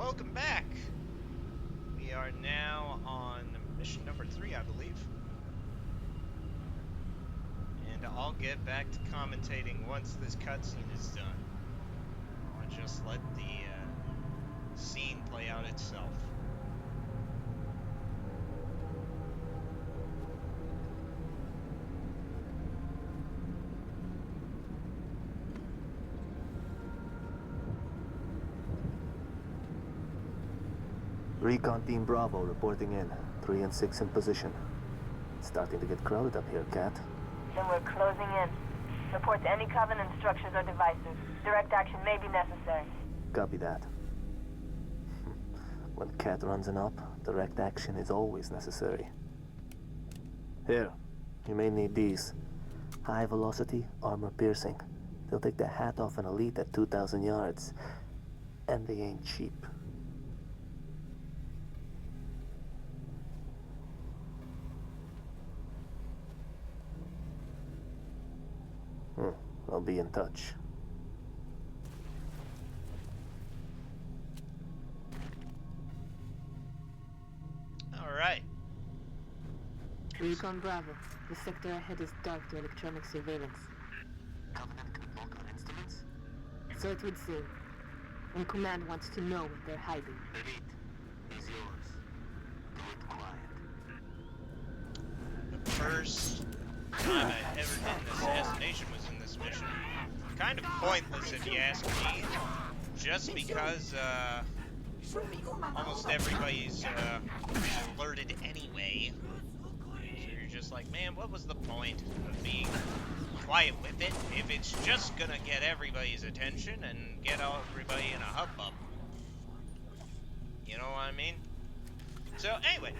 welcome back. We are now on mission number 3, I believe. And I'll get back to commentating once this cutscene is done. I'll just let the scene play out itself. Recon Team Bravo reporting in. 3 and 6 in position. It's starting to get crowded up here, Kat. Then we're closing in. Report to any Covenant structures or devices. Direct action may be necessary. Copy that. When Kat runs an op, direct action is always necessary. Here, you may need these. High velocity, armor piercing. They'll take the hat off an elite at 2,000 yards. And they ain't cheap. I'll be in touch. Alright. Recon Bravo. The sector ahead is dark to electronic surveillance. Covenant can lock on instruments? So it would seem. And Command wants to know what they're hiding. Elite, he's yours. Do it quiet. The first time I ever did an assassination was in this mission. Kind of pointless if you ask me, just because almost everybody's alerted anyway. So you're just like, man, what was the point of being quiet with it if it's just gonna get everybody's attention and get everybody in a hubbub? You know what I mean? So anyway,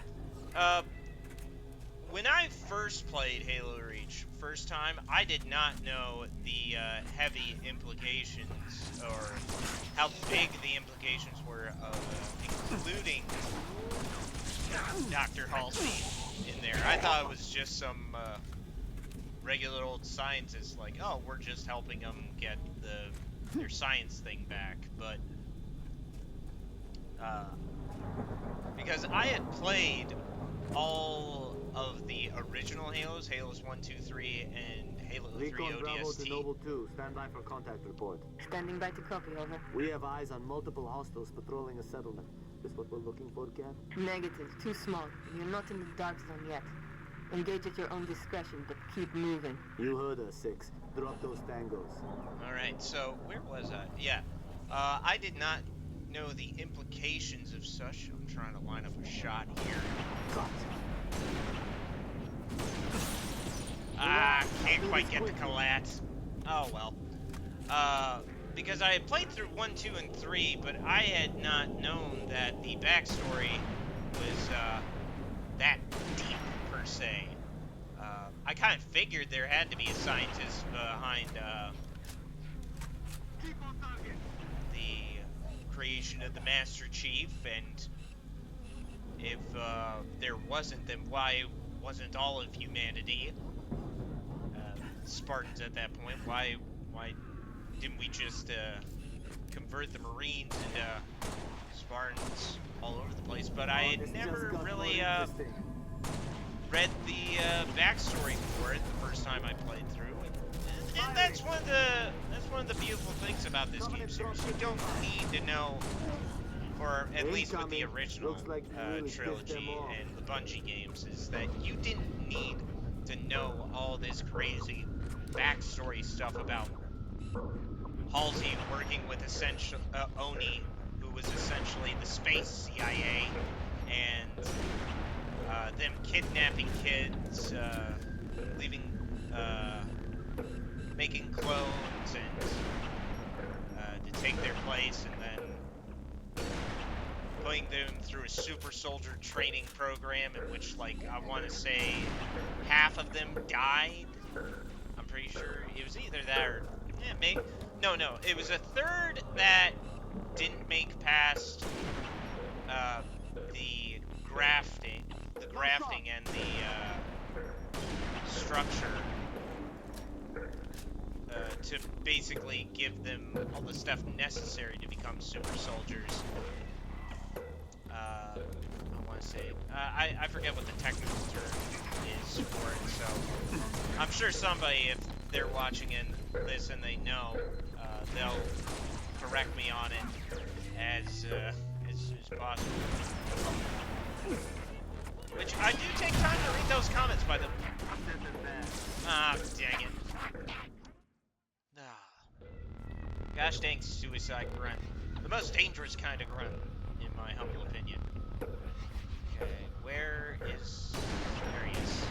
when I first played Halo Reach, first time, I did not know the heavy implications, or how big the implications were of including Dr. Halsey in there. I thought it was just some regular old scientist, like, oh, we're just helping them get their science thing back, but because I had played all of the original Halos, Halos 1, 2, 3, and Halo 3 Recon Bravo to ODST. Noble 2. Stand by for contact report. Standing by to copy, over. We have eyes on multiple hostiles patrolling a settlement. Is what we're looking for, Kat? Negative. Too small. You're not in the dark zone yet. Engage at your own discretion, but keep moving. You heard us, 6. Drop those tangos. Alright, so where was I? Yeah. I did not know the implications of such. I'm trying to line up a shot here. Can't quite get to Collat. Oh well. Because I had played through 1, 2, and 3, but I had not known that the backstory was that deep, per se. I kind of figured there had to be a scientist behind the creation of the Master Chief, and if there wasn't, then why wasn't all of humanity Spartans at that point? Why didn't we just convert the Marines into Spartans all over the place? But I had never really read the backstory for it the first time I played through, and that's one of the beautiful things about this game series. You don't need to know, or at least with the original trilogy and the Bungie games, is that you didn't need to know all this crazy backstory stuff about Halsey working with Oni, who was essentially the space CIA, and them kidnapping kids, making clones, and to take their place, and then putting them through a super soldier training program in which, like, I want to say half of them died. I'm pretty sure it was either that or maybe no, it was a third that didn't make past the grafting and the structure to basically give them all the stuff necessary to become super soldiers. to say it. I forget what the technical term is for it, so I'm sure somebody, if they're watching this and they know, they'll correct me on it as possible. Which I do take time to read those comments by the way. Ah, dang it. Ah. Gosh dang suicide grunt. The most dangerous kind of grunt, in my humble opinion. Okay, where is... There he is.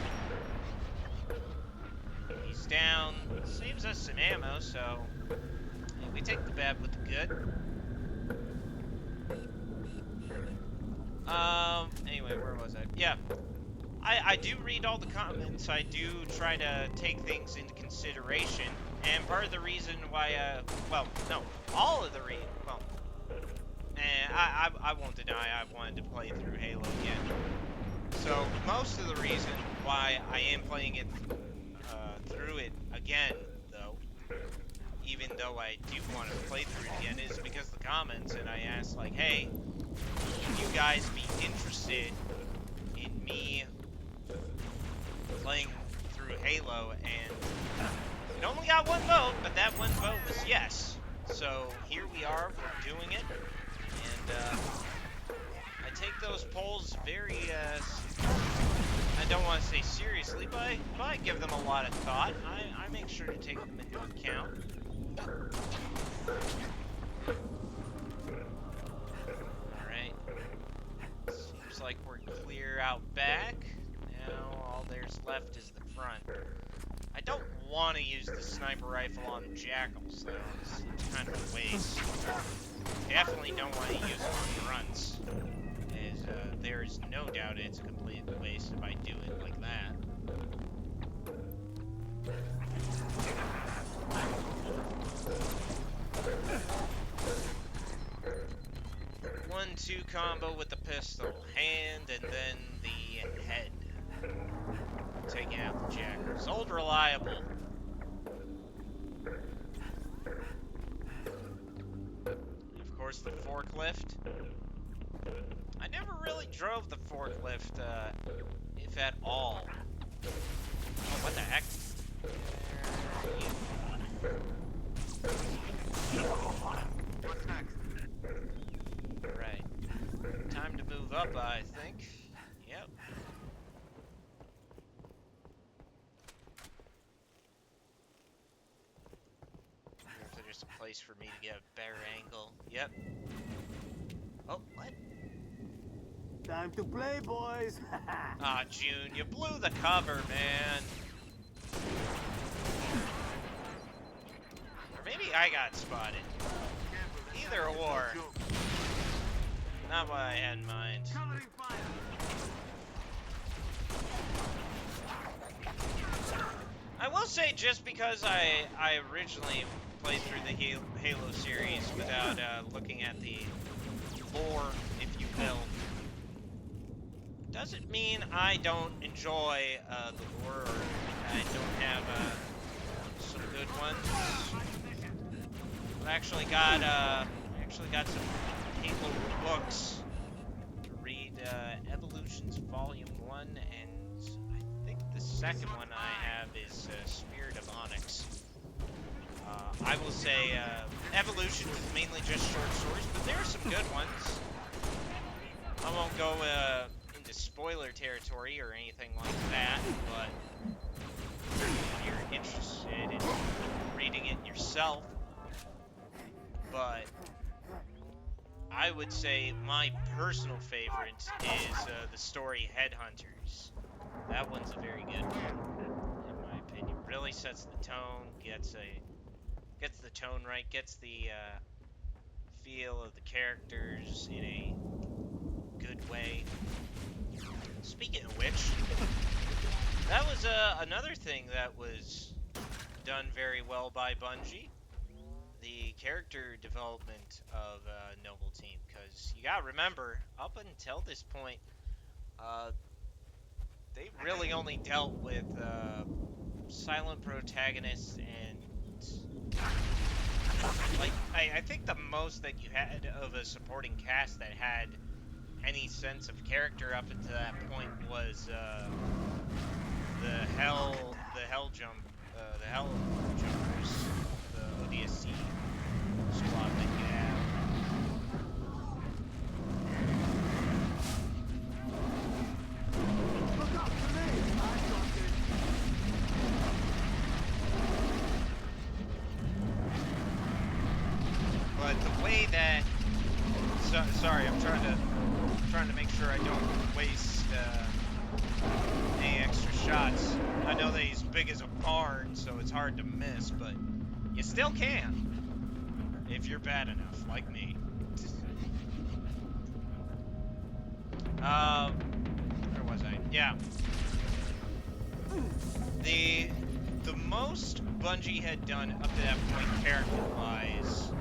He's down. Saves us some ammo, so... Hey, we take the bad with the good. Anyway, where was I? Yeah. I do read all the comments. I do try to take things into consideration. And part of the reason why, well, no, all of the well, and I won't deny I wanted to play through Halo again. So, most of the reason why I am playing it, through it again, though, even though I do want to play through it again, is because of the comments, and I asked, like, hey, would you guys be interested in me playing through Halo? And it only got one vote, but that one vote was yes. So here we are, we're doing it, and I take those polls very, I don't want to say seriously, but I give them a lot of thought. I make sure to take them into account. Alright. Seems like we're clear out back. Now all there's left is the front. I don't want to use the sniper rifle on jackals, though. It's kind of a waste. Definitely don't want to use it on grunts. As, there is no doubt it's a complete waste if I do it like that. 1-2 combo with the pistol. Hand and then the head. Taking out the jackals. Old reliable. Of course, the forklift. I never really drove the forklift, if at all. Oh, what the heck? What's next? Right. Time to move up, I think. Yep. If there's a place for me to get a better angle. Yep. Oh, what? Time to play, boys! Ah, June, you blew the cover, man. Or maybe I got spotted. Either or. Not what I had in mind. I will say, just because I originally played through the Halo series without looking at the lore, if you will, doesn't mean I don't enjoy the lore, or I don't have some good ones. I actually got some Halo books to read, Evolutions Volume 1, and I think the second one I have is Spirit of Onyx. I will say Evolutions is mainly just short stories, but there are some good ones. I won't go into spoiler territory or anything like that, but if you're interested in reading it yourself. But I would say my personal favorite is the story Headhunters. That one's a very good one, in my opinion. Really sets the tone, gets the tone right, gets the feel of the characters in a good way. Speaking of which, that was another thing that was done very well by Bungie. The character development of Noble Team, because you gotta remember, up until this point, they really only dealt with silent protagonists, and like I think the most that you had of a supporting cast that had any sense of character up until that point was the hell jumpers, the ODST squad that you have. But the way that, sorry, I'm trying to make sure I don't waste any extra shots. I know that he's big as a barn, so it's hard to miss, but you still can if you're bad enough, like me. Where was I? Yeah. The most Bungie had done up to that point, character-wise,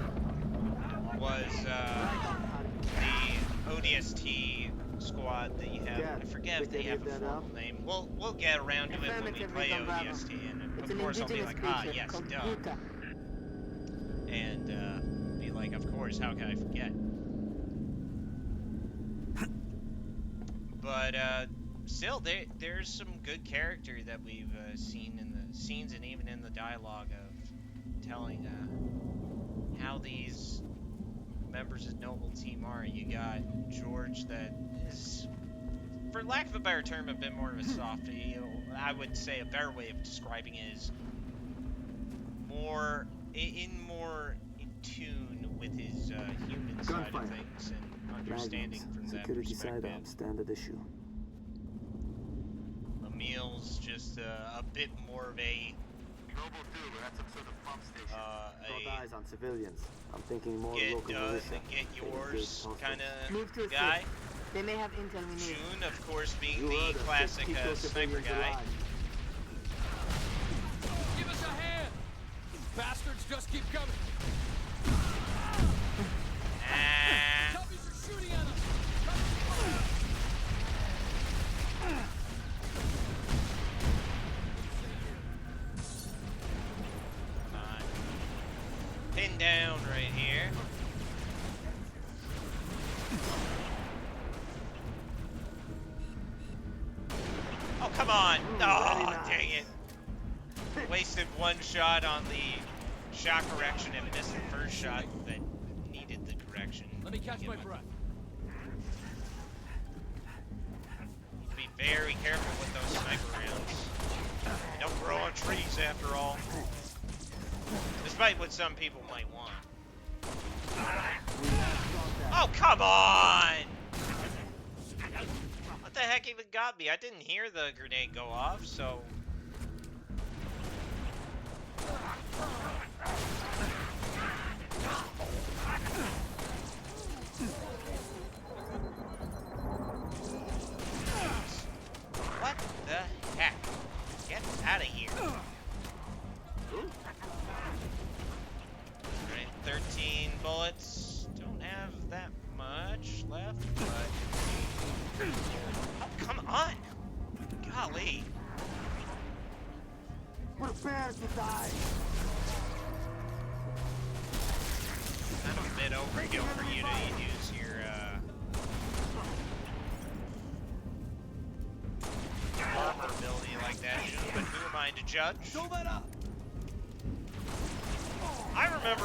was the ODST squad that you have. I forget if they have a formal name. We'll get around to it when we play ODST, and of course I'll be like, ah, yes, duh. And be like, of course, how can I forget? But still, there's some good character that we've seen in the scenes and even in the dialogue of telling how these members of Noble Team are. You got George, that is, for lack of a better term, a bit more of a softie. I would say a better way of describing it is more in tune with his human side of things and understanding from that security perspective. sidearm, standard issue. Emil's just a bit more of a Got eyes on civilians. I'm thinking more get local done militia. and get yours kind Move of to guy. assist. They may have intel we need. June, of course, being You the heard us. classic Keep those sniper civilians guy. alive. Give us a hand! These bastards just keep coming. Ah, Toughies are shooting at us. come on. Pin down right here. Oh, come on. Oh, dang it. Wasted one shot on the shot correction and missed the first shot that needed the correction. Let me catch my breath. Be very careful with those sniper rounds. They don't grow on trees after all. Despite what some people might want. Oh, come on! What the heck even got me? I didn't hear the grenade go off, so... What the heck? Get out of here. Alright, 13 bullets. Don't have that much left, but... Oh, come on! Golly. Prepare to die. Kind of a bit overkill for you to use your, armor ability like that, but who am I to judge? Don't let up! I remember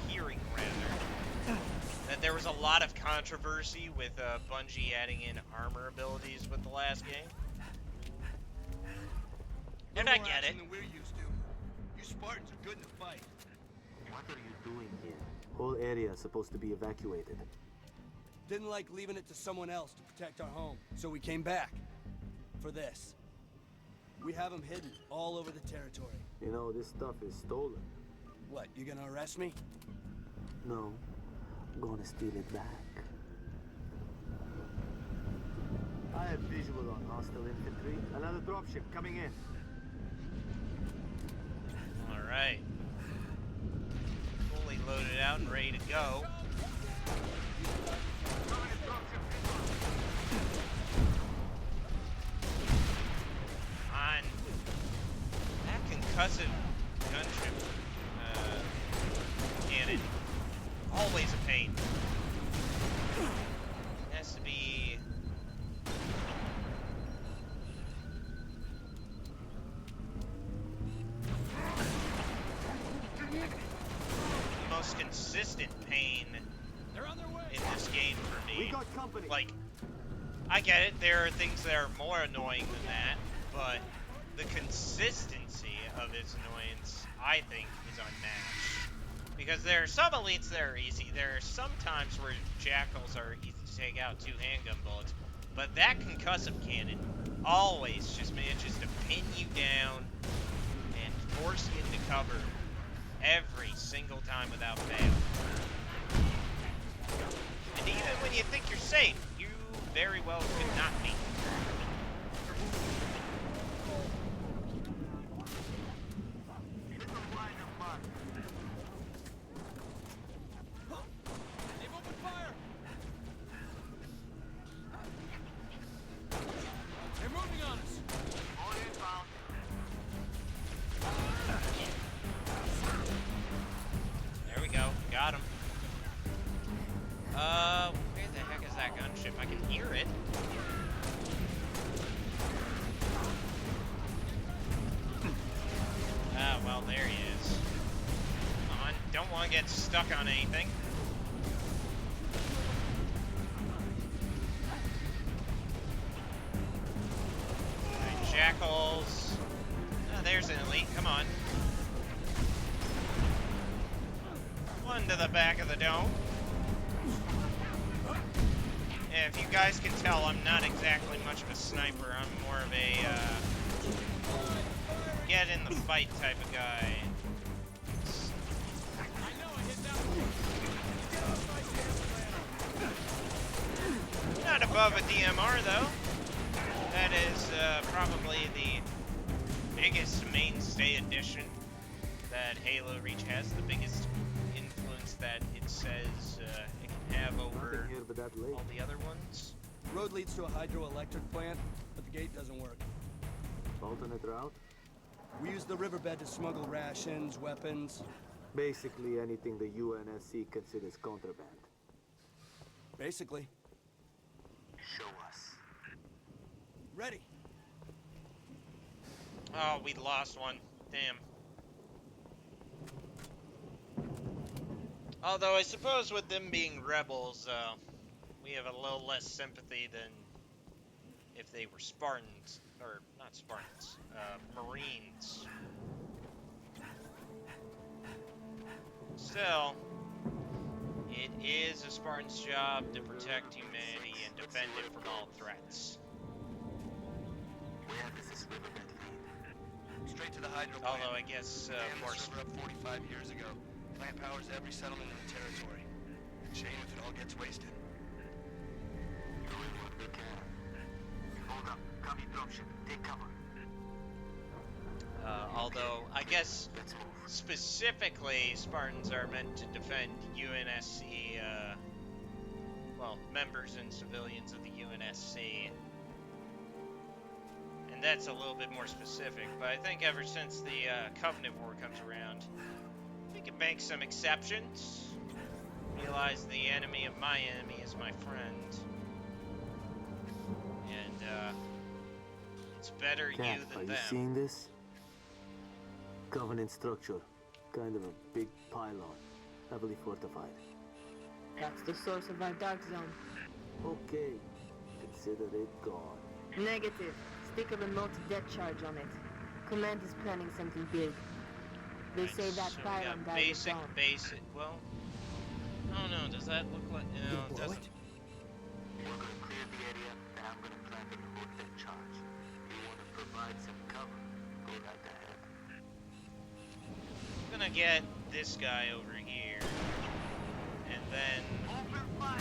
hearing, rather, that there was a lot of controversy with Bungie adding in armor abilities with the last game. And I get it. Than we're used to. You Spartans are good in the fight. What are you doing here? Whole area is supposed to be evacuated. Didn't like leaving it to someone else to protect our home, so we came back. For this. We have them hidden all over the territory. You know, this stuff is stolen. What, you gonna arrest me? No, I'm gonna steal it back. I have visual on hostile infantry. Another dropship coming in. Alright. Fully loaded out and ready to go. On that concussive gunship cannon, always a pain. most consistent pain in this game for me. We got company. Like, I get it, there are things that are more annoying than that, but the consistency of its annoyance, I think, is unmatched. Because there are some elites that are easy. There are some times where jackals are easy to take out 2 handgun bullets. But that concussive cannon always just manages to pin you down and force you into cover every single time without fail. And even when you think you're safe, you very well could not be. There we go. Got him. Where the heck is that gunship? I can hear it. Ah, well, there he is. Come on. Don't want to get stuck on anything. Alright, jackals. Oh, there's an elite. Come on. One to the back of the dome. And if you guys can tell, I'm not exactly much of a sniper. I'm more of a, get in the fight type of guy. Not above a DMR, though. That is probably the biggest mainstay addition that Halo Reach has. The biggest influence that it says it can have over Nothing here but that lake. all the other ones. Road leads to a hydroelectric plant, but the gate doesn't work. Alternate route? We use the riverbed to smuggle rations, weapons. Basically anything the UNSC considers contraband. Basically. Show us. Ready. Oh, we lost one. Damn. Although I suppose with them being rebels, we have a little less sympathy than if they were Spartans, or not Spartans, Marines. Still, it is a Spartan's job to protect humanity and defend it from all threats. Where does this riverbed lead? Straight to the hydro plant. Although I guess, Dam more this river up 45 years ago. Plant powers every settlement in the territory. Shame if it all gets wasted. Doing what we can. Hold up. Copy dropship. Take cover. Although I guess Let's move. specifically Spartans are meant to defend UNSC, well, members and civilians of the UNSC. And that's a little bit more specific, but I think ever since the Covenant War comes around, we can make some exceptions. Realize the enemy of my enemy is my friend. And, it's better Cat, you are than you them. seeing this? Covenant structure. Kind of a big pylon. Heavily fortified. That's the source of our dark zone. Okay. Consider it gone. Negative. Stick a remote depth charge on it. Command is planning something big. They Right, say that so we pylon got died is gone. basic, well, I don't know, does that look like, no, it doesn't. We're gonna clear the area, then I'm gonna plant a remote depth charge. If you wanna provide some cover, go right ahead. I'm gonna get this guy over here, and then, Open fire!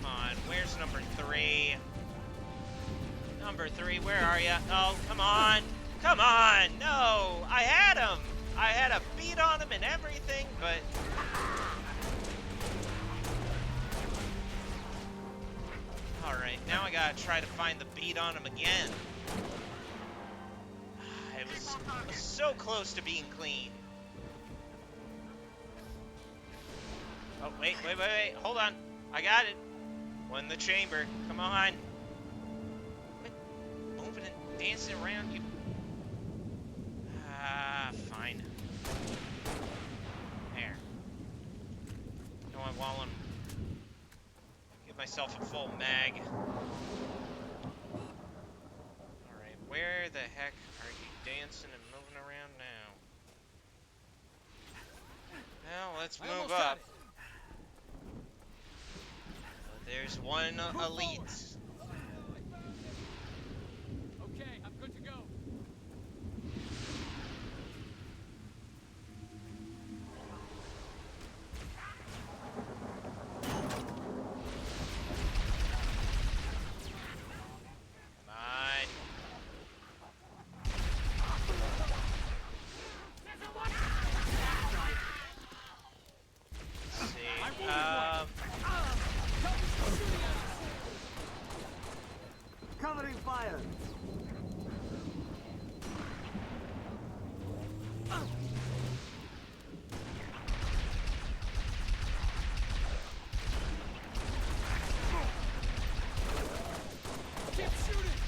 come on, where's number 3? Number 3, where are ya? Oh, come on! Come on! No! I had him! I had a beat on him and everything, but... Alright, now I gotta try to find the beat on him again. It was so close to being clean. Oh, wait, hold on. I got it. One in the chamber. Come on. Quit moving and dancing around, you. Ah, fine. There. You know what, while I'm... Give myself a full mag. Alright, where the heck are you dancing and moving around now? Well, let's move up. There's one elite. Okay, I'm good to go. Fine. Let's see. Covering fire! Keep shooting!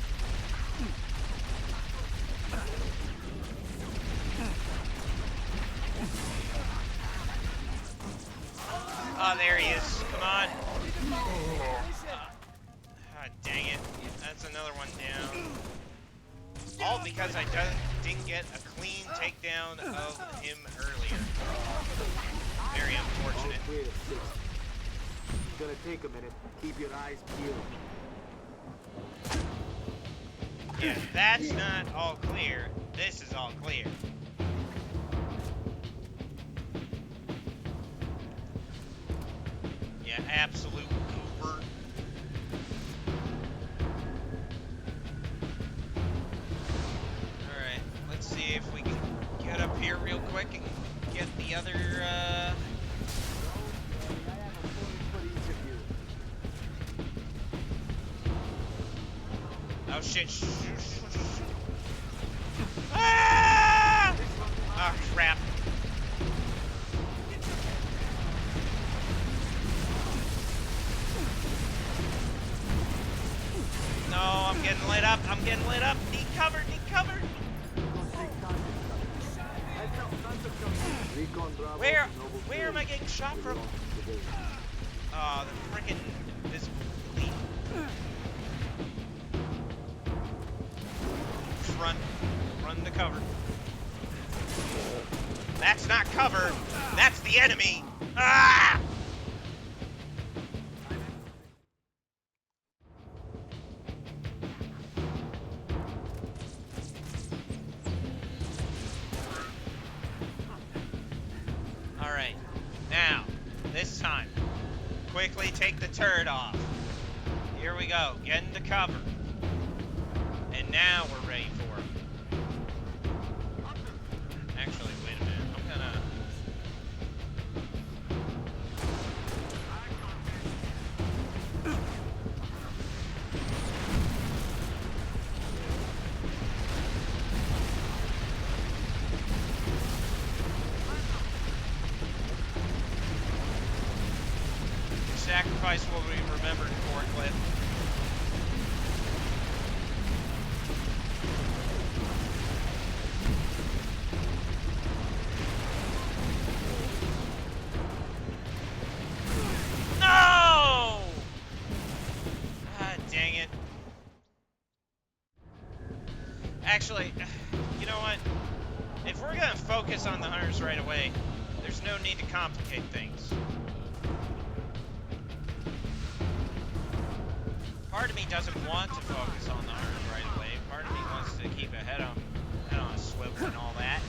Oh, there he is. Come on. Ah, dang it. That's another one down. All because I didn't get a clean takedown of him earlier. Very unfortunate. Clear, six. It's gonna take a minute. Keep your eyes peeled. Yeah, that's not all clear. This is all clear. Yeah, absolute goober. Alright, let's see if we can get up here real quick and get the other, I have a bullet for each of you. Oh shit. Ah! Oh crap. No, I'm getting lit up. I'm getting lit up. Need cover. Need cover. Where am I getting shot from? Oh, the frickin' this elite. Run to cover. That's not cover. That's the enemy. Ah! All right. Now, this time, quickly take the turret off. Here we go. Get into cover. And now we're ready for it. Actually, wait a minute. I'm gonna... Sacrifice what we remembered for it, Cliff. No! Ah, dang it. Actually, you know what? If we're gonna focus on the hunters right away, there's no need to complicate things. Part of me doesn't want to focus on the hunters right away. Part of me wants to keep a head on a swivel and all that.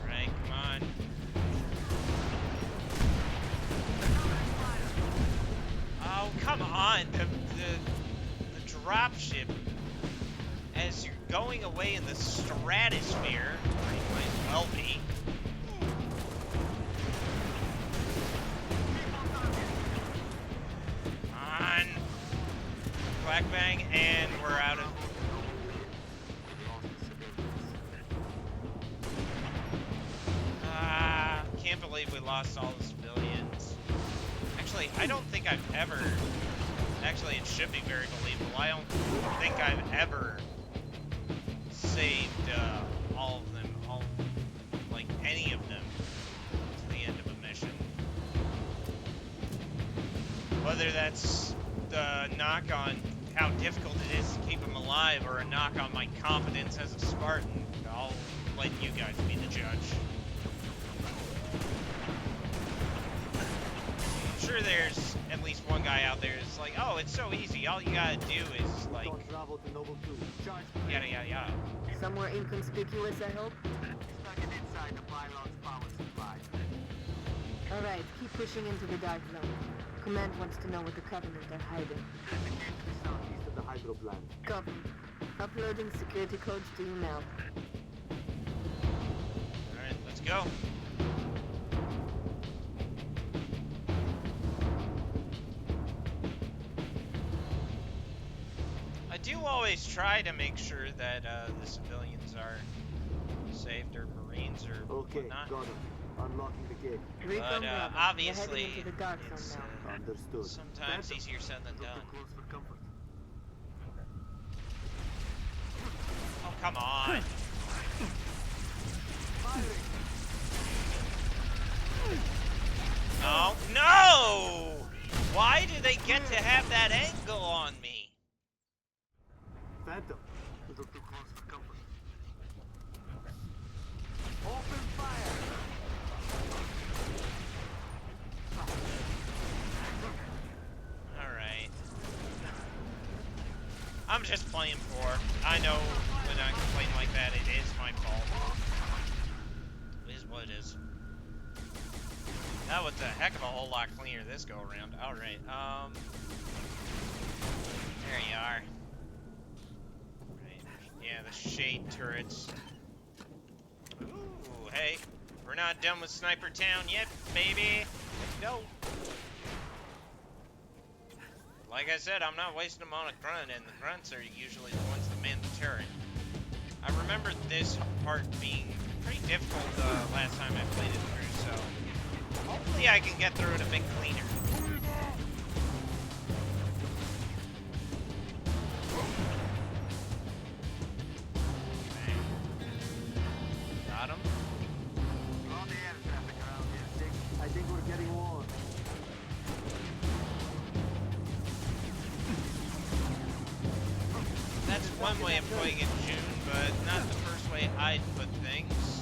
Alright, come on. Oh, come on! The dropship, as you're going away in the stratosphere, or you might well be. On. Black bang, and we're out of. Ah, believe we lost all the civilians. Actually, I don't think I've ever... Actually, it should be very believable. I don't think I've ever saved all of them, like any of them, to the end of a mission. Whether that's the knock on how difficult it is to keep them alive or a knock on my confidence as a Spartan, I'll let you guys be the judge. I'm sure there's at least one guy out there that's like, oh, it's so easy. All you gotta do is, like, yada yada yada. Somewhere inconspicuous, I hope? Stuck it inside the pylon's power supply. Alright, keep pushing into the dark zone. Command wants to know what the Covenant are hiding. There's a gate to the southeast of the hydro plant. Copy. Uploading security codes to you now. Alright, let's go. I do always try to make sure that the civilians are saved, or Marines, or whatnot. got him. Unlocking the gate. But obviously, into the dark it's zone now. Understood. sometimes easier said than done. Close for comfort. Oh, come on. Oh, no! Why do they get to have that angle on me? Phantom. Little too close for comfort. Open fire. Alright. I'm just playing poor. I know when I complain like that, it is my fault. It is what it is. That was a heck of a whole lot cleaner this go around. Alright, there you are. Right. Yeah, the shade turrets. Ooh, hey. We're not done with Sniper Town yet, baby. Let's go. Like I said, I'm not wasting them on a grunt, and the grunts are usually the ones that man the turret. I remember this part being pretty difficult last time I played it through, so hopefully I can get through it a bit cleaner. Okay. Got him. All the air traffic around here, Sig. I think we're getting warm. That's one way of putting it, June, but not the first way I'd put things.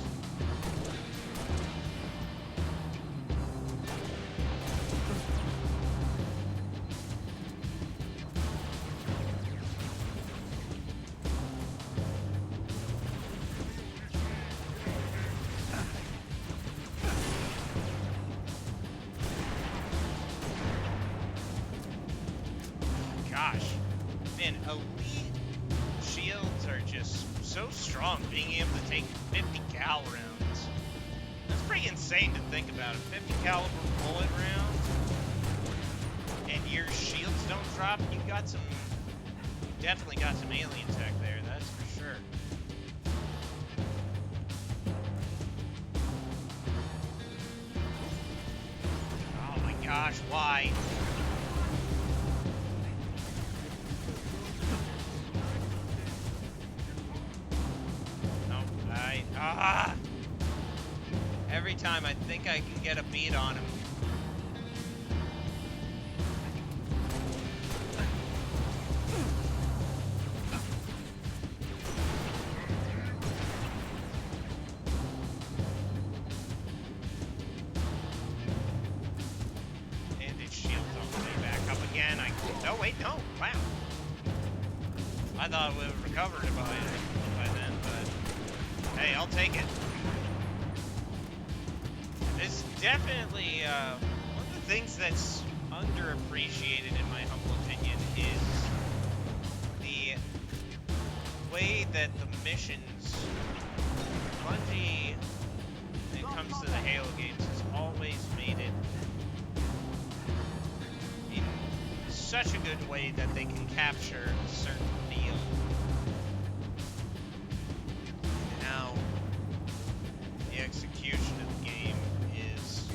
Gosh, man, elite shields are just so strong, being able to take 50 cal rounds. That's pretty insane to think about. A 50 caliber bullet round, and your shields don't drop. You definitely got some alien tech there, that's for sure. Oh my gosh, why? Every time I think I can get a beat on him. And his shield's on the way back up again. Oh wait, no, wow. I thought we would recover it by then, but hey, I'll take it. It's definitely one of the things that's underappreciated, in my humble opinion, is the way that the missions, Bungie, when it comes to the Halo games, has always made it in such a good way that they can capture a certain feel. Now, the execution of the game is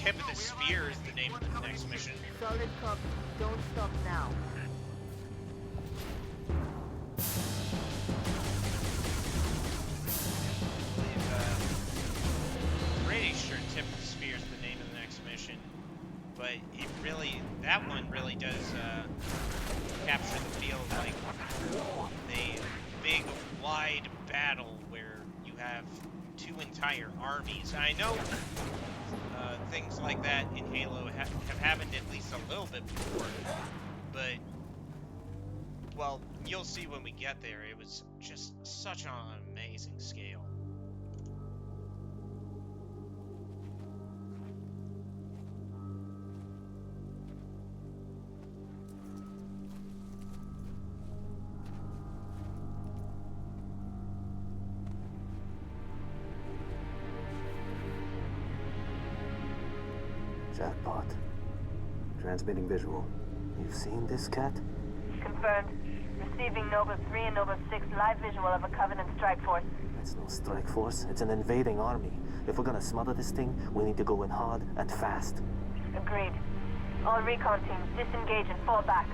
Tip of the Spear is the name of the next mission. Solid copy. Don't stop now. Pretty sure Tip of the Spear is the name of the next mission, but it really, that one really does capture the feel of like the big, wide battle where you have two entire armies. I know things like that in Halo have happened at least a little bit before, but, well, you'll see when we get there. It was just such an amazing scale. Jackpot. Transmitting visual. You've seen this, Cat? Confirmed. Receiving Nova 3 and Nova 6 live visual of a Covenant strike force. It's no strike force. It's an invading army. If we're gonna smother this thing, we need to go in hard and fast. Agreed. All recon teams disengage and fall back.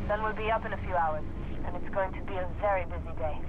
Sun will be up in a few hours, and it's going to be a very busy day.